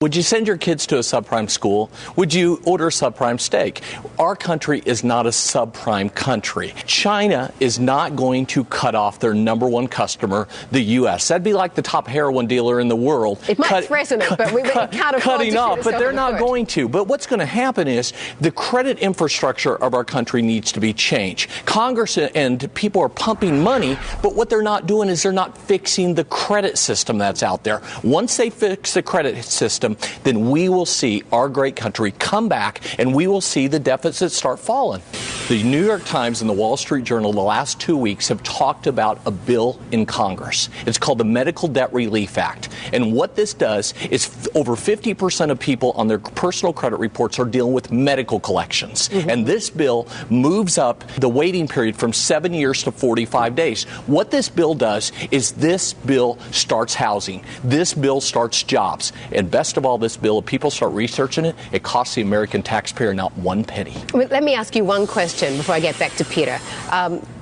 Would you send your kids to a subprime school? Would you order subprime steak? Our country is not a subprime country. China is not going to cut off their number one customer, the U.S. That'd be like the top heroin dealer in the world. It might threaten it, but we can't afford cutting off, but they're not going to. But what's going to happen is the credit infrastructure of our country needs to be changed. Congress and people are pumping money, but what they're not doing is they're not fixing the credit system that's out there. Once they fix the credit system, then we will see our great country come back and we will see the deficits start falling. The New York Times and the Wall Street Journal the last 2 weeks have talked about a bill in Congress. It's called the Medical Debt Relief Act. And what this does is over 50% of people on their personal credit reports are dealing with medical collections. And this bill moves up the waiting period from 7 years to 45 days. What this bill does is this bill starts housing. This bill starts jobs. And best of all, this bill, if people start researching it, it costs the American taxpayer not one penny. Let me ask you one question before I get back to Peter.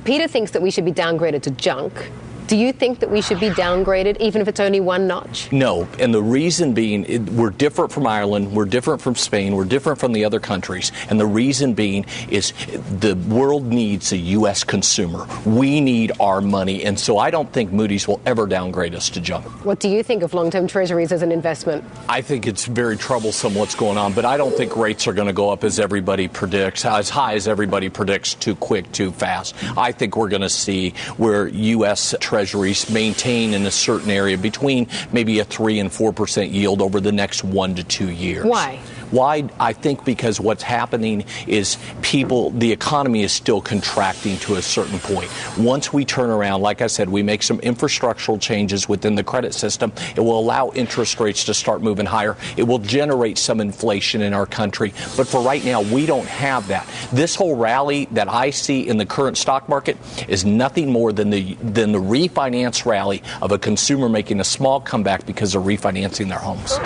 Peter thinks that we should be downgraded to junk. Do you think that we should be downgraded, even if it's only one notch? No, and the reason being, we're different from Ireland, we're different from Spain, we're different from the other countries, and the reason being is the world needs a U.S. consumer. We need our money, and so I don't think Moody's will ever downgrade us to junk. What do you think of long-term treasuries as an investment? I think it's very troublesome what's going on, but I don't think rates are going to go up as everybody predicts, as high as everybody predicts, too quick, too fast. I think we're going to see where U.S. Treasuries maintain in a certain area between maybe a 3 and 4% yield over the next 1 to 2 years. Why? Why? I think because what's happening is the economy is still contracting to a certain point. Once we turn around, like I said, we make some infrastructural changes within the credit system, it will allow interest rates to start moving higher. It will generate some inflation in our country. But for right now, we don't have that. This whole rally that I see in the current stock market is nothing more than the refinance rally of a consumer making a small comeback because they're refinancing their homes.